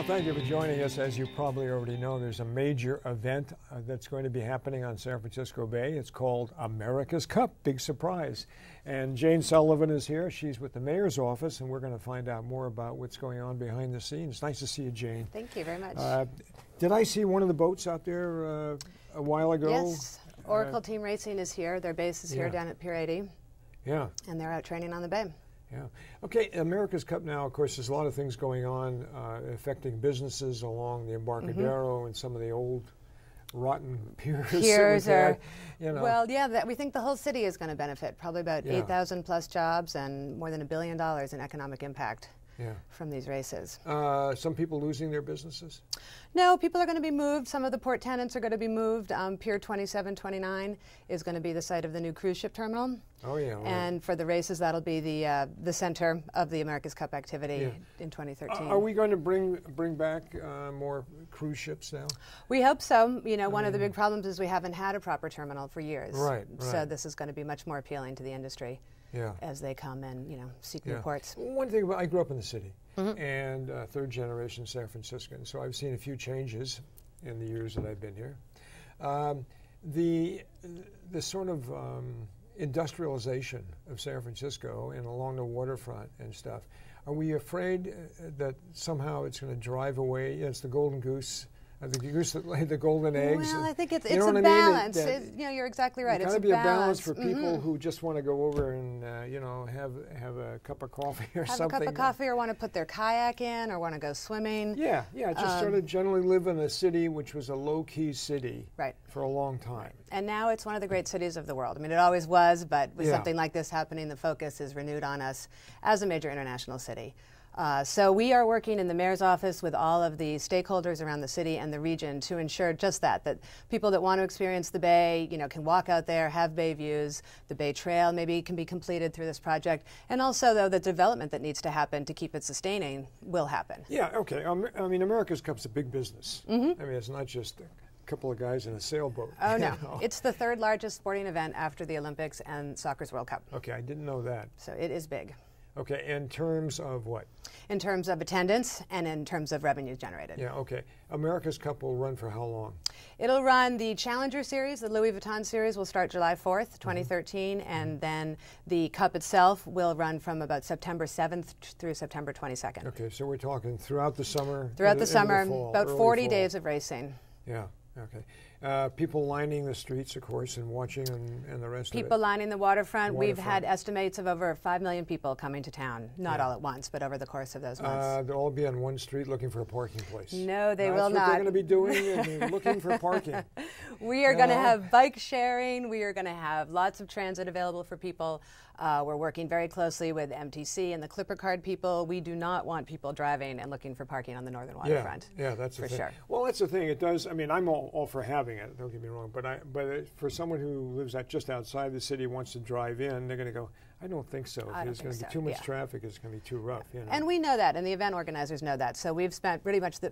Well, thank you for joining us. As you probably already know, there's a major event that's going to be happening on San Francisco Bay. It's called America's Cup. Big surprise. And Jane Sullivan is here. She's with the mayor's office, and we're going to find out more about what's going on behind the scenes. It's nice to see you, Jane. Thank you very much. Did I see one of the boats out there a while ago? Yes. Oracle Team Racing is here. Their base is here down at Pier 80. Yeah. And they're out training on the bay. Yeah. Okay, America's Cup now, of course, there's a lot of things going on affecting businesses along the Embarcadero and some of the old rotten piers. Well, yeah, we think the whole city is going to benefit. Probably about 8,000 plus jobs and more than $1 billion in economic impact from these races. Some people losing their businesses? No, people are going to be moved. Some of the port tenants are going to be moved. Pier 2729 is going to be the site of the new cruise ship terminal. Oh, yeah. Right. And for the races, that'll be the center of the America's Cup activity in 2013. Are we going to bring back more cruise ships now? We hope so. You know, one of the big problems is we haven't had a proper terminal for years. Right. So this is going to be much more appealing to the industry as they come and, seek new ports. One thing about, I grew up in the city and third generation San Franciscan, so I've seen a few changes in the years that I've been here. The sort of industrialization of San Francisco and along the waterfront and stuff, are we afraid that somehow it's going to drive away? It's the golden goose. The goose that laid the golden eggs. Well, I think it's a balance. You're exactly right. It's got to be a balance for people who just want to go over and have a cup of coffee or something. Have a cup of coffee, or want to put their kayak in, or want to go swimming. Yeah. Just sort of generally live in a city which was a low-key city for a long time. And now it's one of the great cities of the world. I mean, it always was, but with something like this happening, the focus is renewed on us as a major international city. So we are working in the mayor's office with all of the stakeholders around the city and the region to ensure just that people that want to experience the bay, can walk out there, have bay views. The Bay Trail maybe can be completed through this project. And also, though, the development that needs to happen to keep it sustaining will happen. Yeah, okay. I mean, America's Cup's a big business. I mean, it's not just a couple of guys in a sailboat. Oh, no. It's the third largest sporting event after the Olympics and Soccer's World Cup. Okay, I didn't know that. So it is big. Okay, in terms of what? In terms of attendance and in terms of revenues generated. Yeah, okay. America's Cup will run for how long? It'll run the Challenger Series, the Louis Vuitton Series will start July 4th, 2013, and then the Cup itself will run from about September 7th through September 22nd. Okay, so we're talking throughout the summer? Throughout the summer, fall, about 40 fall. days of racing. Yeah. Okay. People lining the streets, of course, and watching and the rest of it. People lining the waterfront. We've had estimates of over 5 million people coming to town. Not all at once, but over the course of those months. They'll all be on one street looking for a parking place. No, they will not. That's what they're going to be doing, looking for parking. We are going to have bike sharing. We are going to have lots of transit available for people. We're working very closely with MTC and the Clipper Card people. We do not want people driving and looking for parking on the northern waterfront. Yeah, that's the for thing. Sure. Well, that's the thing. It does. I mean, I'm all for having it. Don't get me wrong. But for someone who lives just outside the city, wants to drive in, they're going to go, I don't think so. There's going to be too much traffic. It's going to be too rough. And we know that, and the event organizers know that. So we've spent pretty much the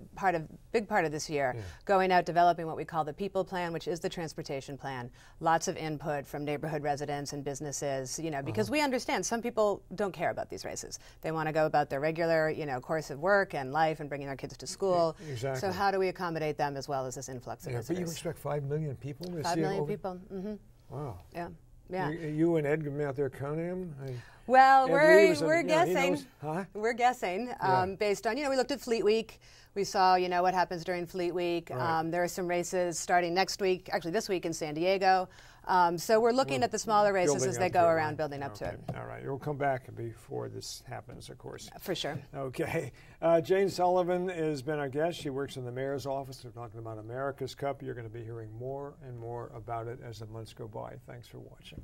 big part of this year going out developing what we call the People Plan, which is the transportation plan. Lots of input from neighborhood residents and businesses, because we understand some people don't care about these races. They want to go about their regular, course of work and life and bringing their kids to school. Exactly. So how do we accommodate them as well as this influx of visitors? But you expect 5 million people to 5 see million it people. Wow. Yeah. Yeah. You and Ed out there counting them? Well, we're guessing. Huh? We're guessing based on, we looked at Fleet Week. We saw, what happens during Fleet Week. Right. There are some races starting next week, actually this week in San Diego. So we're looking at the smaller races as they go around, building up to it. All right. We'll come back before this happens, of course. For sure. Okay. Jane Sullivan has been our guest. She works in the mayor's office. We're talking about America's Cup. You're going to be hearing more and more about it as the months go by. Thanks for watching.